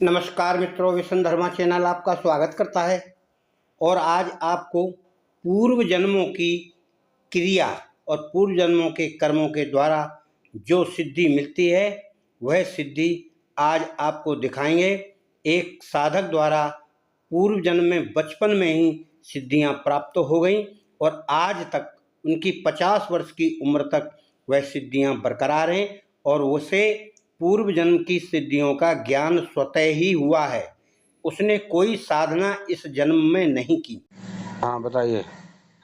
नमस्कार मित्रों, विष्णु धर्मा चैनल आपका स्वागत करता है। और आज आपको पूर्व जन्मों की क्रिया और पूर्व जन्मों के कर्मों के द्वारा जो सिद्धि मिलती है वह सिद्धि आज आपको दिखाएंगे। एक साधक द्वारा पूर्व जन्म में बचपन में ही सिद्धियां प्राप्त हो गईं और आज तक उनकी 50 वर्ष की उम्र तक वह सिद्धियां बरकरार हैं और उसे पूर्व जन्म की सिद्धियों का ज्ञान स्वतः ही हुआ है। उसने कोई साधना इस जन्म में नहीं की। हाँ बताइए।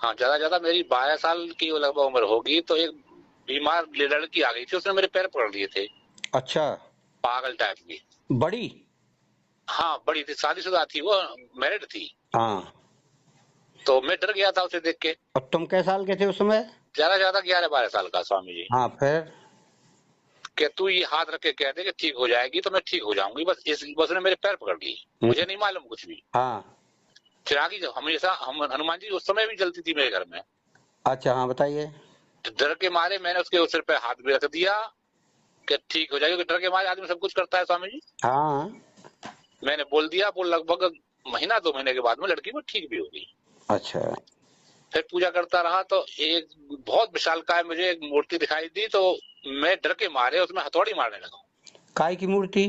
हाँ, ज्यादा मेरी 12 साल की लगभग उम्र होगी तो एक बीमार लड़की आ गई थी, उसने मेरे पैर पकड़ लिए थे। अच्छा, पागल टाइप की। बड़ी? हाँ, बड़ी थी, शादीशुदा थी, वो मैरिड थी। हाँ, तो मैं डर गया था उसे देख के। और तुम कै साल के थे उस समय? ज्यादा 11-12 साल का स्वामी जी। हाँ, फिर? कि तू ये हाथ रख के कह दे कि ठीक हो जाएगी तो मैं ठीक हो जाऊंगी, बस उसने मेरे पैर पकड़ लिए, मुझे नहीं मालूम कुछ भी। हाँ, चिरागी जब हमेशा हम हनुमान जी उस समय भी जलती थी मेरे घर में। अच्छा, हाँ बताइए। तो डर के मारे मैंने उसके सिर पे हाथ भी रख दिया कि ठीक हो जाएगी। डर के मारे आदमी सब कुछ करता है स्वामी जी। हाँ, मैंने बोल दिया, वो लगभग महीना 2 महीने के बाद में लड़की वो ठीक भी हो गई। अच्छा, फिर पूजा करता रहा तो एक बहुत विशालकाय मुझे एक मूर्ति दिखाई दी, तो मैं डर के मारे उसमें हथौड़ी मारने लगा। काय की मूर्ति?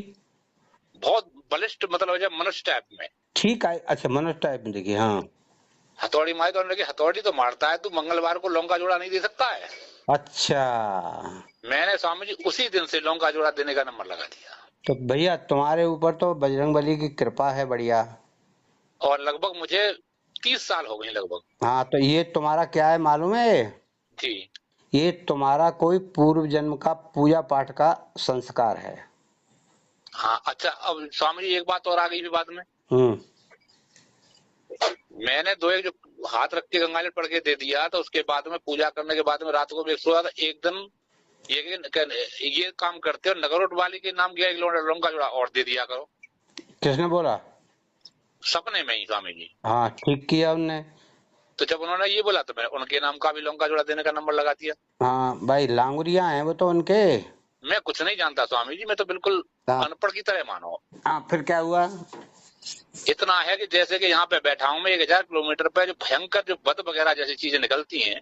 बहुत बलिष्ठ, मतलब जब मनुष्य टाइप में। ठीक है, अच्छा, मनुष्य टाइप में देखिए। हाँ, हथौड़ी मारी तो उन्होंने कहा, हथौड़ी तो मारता है तू, मंगलवार को लौंगा जोड़ा नहीं दे सकता है। अच्छा, मैंने स्वामी जी उसी दिन से लौंगा जोड़ा देने का नंबर लगा दिया। तो भैया तुम्हारे ऊपर तो बजरंगबली की कृपा है बढ़िया। और लगभग मुझे 30 साल हो गए लगभग। हाँ, तो ये तुम्हारा क्या है मालूम है? जी। ये तुम्हारा कोई पूर्व जन्म का पूजा पाठ का संस्कार है। हाँ, अच्छा, अब स्वामी जी एक बात और आ गई बाद में। मैंने 2 एक जो हाथ रख के गंगाजल पढ़ के दे दिया, तो उसके बाद में पूजा करने के बाद में रात को भी सोया था। एक दिन ये काम करते हो, नगरोट वाली के नाम किया, एक लौंगा जोड़ा और दे दिया करो। किसने बोला? सपने में ही स्वामी जी। हाँ, ठीक किया उनने। तो जब उन्होंने ये बोला तो मैंने उनके नाम का भी लौंगा जोड़ा देने का नंबर लगा दिया। हाँ भाई, लांगुरिया हैं वो तो उनके। मैं कुछ नहीं जानता स्वामी जी, मैं तो बिल्कुल अनपढ़ की तरह मानो। हाँ, फिर क्या हुआ? इतना है कि जैसे कि यहाँ पे बैठा हूँ मैं, 1000 किलोमीटर पे जो भयंकर जो बद वगैरह जैसी चीजें निकलती हैं,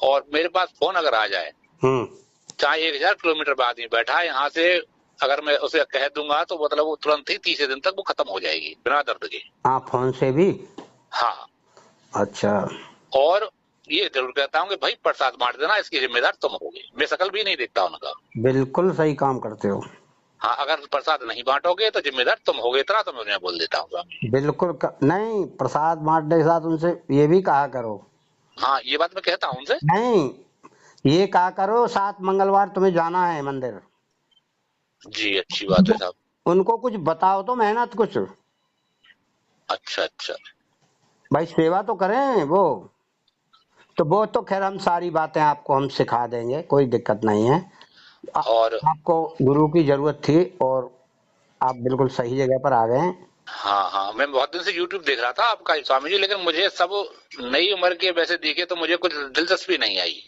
और मेरे पास फोन अगर आ जाए, चाहे 1000 किलोमीटर पे आदमी बैठा है, यहाँ से अगर मैं उसे कह दूंगा तो मतलब वो तुरंत ही तीसरे दिन तक वो खत्म हो जाएगी बिना दर्द के। हाँ, फोन से भी? हाँ। अच्छा। और ये जरूर कहता हूँ कि भाई प्रसाद बांट देना, इसकी जिम्मेदार तुम होगे। मैं शकल भी नहीं देखता उनका। बिल्कुल सही काम करते हो। हाँ, अगर प्रसाद नहीं बांटोगे तो जिम्मेदार तुम होगे, इतना तो मैं उन्हें बोल देता हूँ स्वामी। बिल्कुल नहीं, प्रसाद बांटने के साथ उनसे ये भी कहा करो। हाँ, ये बात मैं कहता हूँ उनसे। नहीं, ये कहा करो 7 मंगलवार तुम्हें जाना है मंदिर। जी, अच्छी बात है साहब। उनको कुछ बताओ तो, मेहनत कुछ। अच्छा। भाई सेवा तो करें वो। तो वो तो खैर हम सारी बातें आपको हम सिखा देंगे, कोई दिक्कत नहीं है। और आपको गुरु की जरूरत थी और आप बिल्कुल सही जगह पर आ गए। हाँ, मैं बहुत दिन से YouTube देख रहा था आपका स्वामी जी, लेकिन मुझे सब नई उम्र के वैसे दिखे तो मुझे कुछ दिलचस्पी नहीं आई।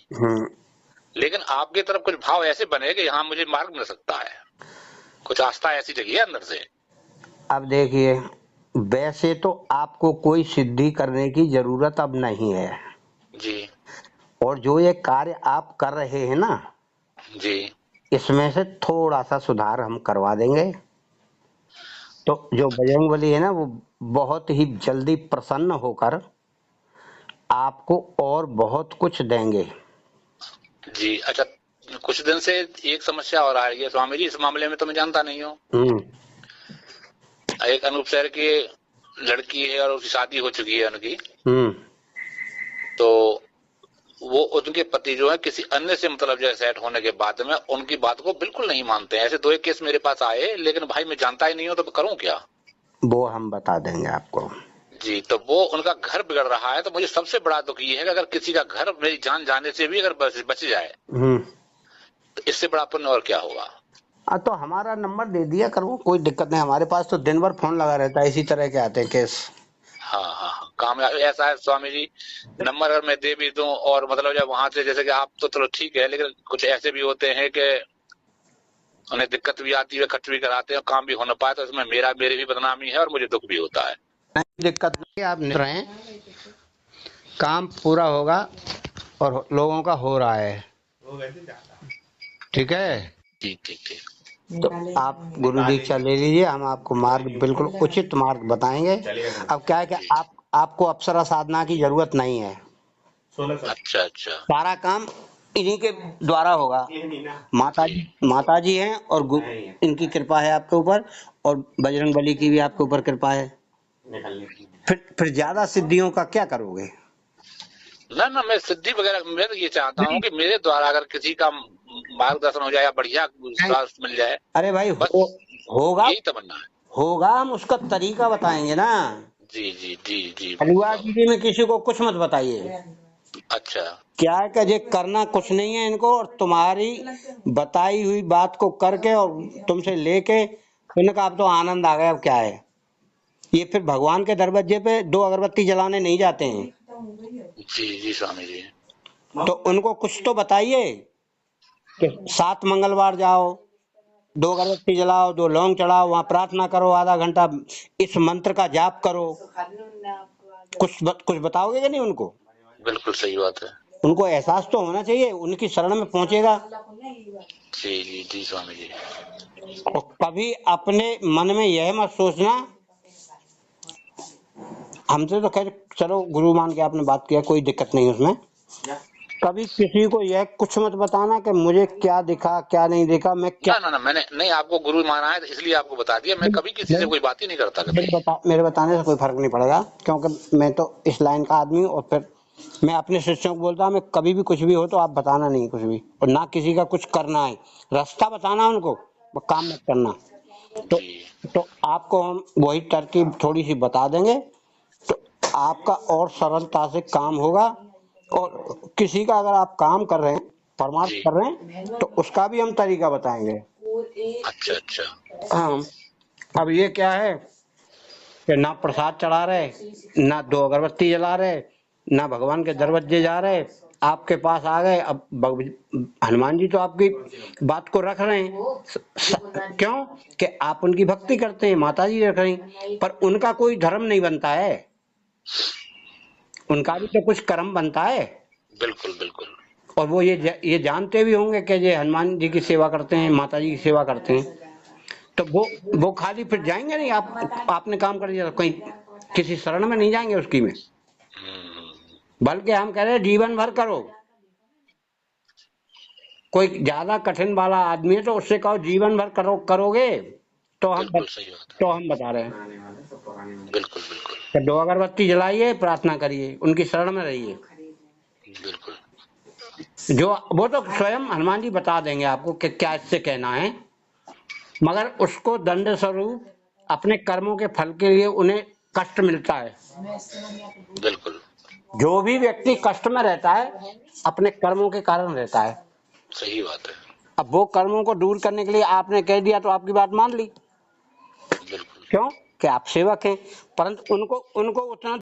लेकिन आपकी तरफ कुछ भाव ऐसे बने कि यहाँ मुझे मार्ग मिल सकता है, कुछ आस्था ऐसी जगी है अंदर से। अब देखिए, वैसे तो आपको कोई सिद्धि करने की जरूरत अब नहीं है जी। और जो ये कार्य आप कर रहे हैं ना जी। इसमें से थोड़ा सा सुधार हम करवा देंगे। तो जो बजरंगबली है ना, वो बहुत ही जल्दी प्रसन्न होकर आपको और बहुत कुछ देंगे। जी, अच्छा, कुछ दिन से एक समस्या और आ रही है स्वामी जी, इस मामले में तो मैं जानता नहीं हूँ। एक अनूप शहर की लड़की है और उसकी शादी हो चुकी है उनकी। तो वो उनके पति जो है किसी अन्य से मतलब जो सेट होने के बाद में उनकी बात को बिल्कुल नहीं मानते हैं। ऐसे 2 एक केस मेरे पास आए, लेकिन भाई मैं जानता ही नहीं हूँ तो करूँ क्या? वो हम बता देंगे आपको। जी, तो वो उनका घर बिगड़ रहा है। तो मुझे सबसे बड़ा दुख ये है कि अगर किसी का घर मेरी जान जाने से भी अगर बच जाए तो इससे बड़ा पुण्य और क्या होगा? तो हमारा नंबर दे दिया करो, कोई दिक्कत नहीं। हमारे पास तो दिन भर फोन लगा रहता है, इसी तरह के आते हैं केस। हाँ, काम ऐसा है स्वामी जी, नंबर अगर मैं दे भी दूं और मतलब जब वहां से, जैसे कि आप तो चलो ठीक है, लेकिन कुछ ऐसे भी होते हैं कि उन्हें दिक्कत भी आती है, खर्च भी कराते हैं, काम भी हो ना पाए तो इसमें मेरी भी बदनामी है और मुझे दुख भी होता है। नहीं, दिक्कत नहीं, आप निश्चिंत रहें, काम पूरा होगा और लोगों का हो रहा है। ठीक है, ठीक ठीक ठीक। तो आप गुरु दीक्षा ले लीजिए, हम आपको मार्ग बिल्कुल उचित मार्ग बताएंगे। अब क्या है कि आपको अप्सरा साधना की जरूरत नहीं है। अच्छा अच्छा। सारा काम इन्हीं के द्वारा होगा। माता जी हैं और इनकी कृपा है आपके ऊपर, और बजरंग बली की भी आपके ऊपर कृपा है। फिर ज्यादा सिद्धियों का क्या करोगे? ना मैं सिद्धि वगैरह, मैं तो ये चाहता हूँ कि मेरे द्वारा अगर किसी का मार्गदर्शन हो जाए या बढ़िया स्वास्थ्य मिल जाए। अरे भाई, बस होगा, यही तमन्ना है। होगा, हम उसका तरीका बताएंगे ना। जी जी जी जी। हलुआगिरी में किसी को कुछ मत बताइए। अच्छा। क्या है कि ये करना कुछ नहीं है इनको, और तुम्हारी बताई हुई बात को करके और तुमसे लेके उनका अब तो आनंद आ गया। अब क्या है, ये फिर भगवान के दरवाजे पे 2 अगरबत्ती जलाने नहीं जाते हैं। जी जी स्वामी जी। तो उनको कुछ तो बताइए कि 7 मंगलवार जाओ, 2 अगरबत्ती जलाओ, 2 लौंग चढ़ाओ, वहां प्रार्थना करो, आधा घंटा इस मंत्र का जाप करो। कुछ बताओगे कि नहीं उनको? बिल्कुल सही बात है। उनको एहसास तो होना चाहिए, उनकी शरण में पहुंचेगा। जी जी जी स्वामी जी। और कभी अपने मन में यह मत सोचना, हमसे तो खैर चलो गुरु मान के आपने बात किया, कोई दिक्कत नहीं उसमें। कभी किसी को यह कुछ मत बताना कि मुझे क्या दिखा क्या नहीं दिखा, मैं क्या। ना मैंने नहीं, आपको गुरु माना है इसलिए आपको बता दिया। मैं कभी किसी से कोई बात ही नहीं करता कभी। मेरे बताने से कोई फर्क नहीं पड़ेगा, क्योंकि मैं तो इस लाइन का आदमी हूँ। और फिर मैं अपने शिष्यों को बोलता हूँ, मैं कभी भी कुछ भी हो तो आप बताना नहीं कुछ भी, और ना किसी का कुछ करना है, रास्ता बताना उनको, वो काम मत करना। तो आपको हम वही तरकीब थोड़ी सी बता देंगे, तो आपका और सरलता से काम होगा। और किसी का अगर आप काम कर रहे हैं, परमार्थ कर रहे हैं, तो उसका भी हम तरीका बताएंगे। अच्छा अच्छा। हाँ, अब ये क्या है कि ना प्रसाद चढ़ा रहे, ना 2 अगरबत्ती जला रहे, ना भगवान के दरवाजे जा रहे, आपके पास आ गए। अब हनुमान जी तो आपकी बात को रख रहे हैं, क्यों कि आप उनकी भक्ति करते हैं, माता जी रख रही, पर उनका कोई धर्म नहीं बनता है, उनका भी तो कुछ कर्म बनता है। बिल्कुल बिल्कुल। और वो ये जानते भी होंगे कि ये हनुमान जी की सेवा करते हैं, माता जी की सेवा करते हैं, तो वो खाली फिर जाएंगे नहीं। आपने काम कर दिया तो कहीं किसी शरण में नहीं जाएंगे उसकी में, बल्कि हम कह रहे हैं जीवन भर करो। कोई ज्यादा कठिन वाला आदमी है तो उससे कहो जीवन भर करोगे, तो हम बता रहे हैं। बिल्कुल बिल्कुल। तो 2 अगरबत्ती जलाइए, प्रार्थना करिए, उनकी शरण में रहिए। बिल्कुल। जो वो तो स्वयं हनुमान जी बता देंगे आपको कि क्या इससे कहना है, मगर उसको दंड स्वरूप अपने कर्मों के फल के लिए उन्हें कष्ट मिलता है। बिल्कुल। जो भी व्यक्ति कष्ट में रहता है अपने कर्मों के कारण रहता है। सही बात है। अब वो कर्मों को दूर करने के लिए आपने कह दिया तो आपकी बात मान ली, बिल्कुल। क्यों कि आप सेवक हैं, परंतु उनको उतना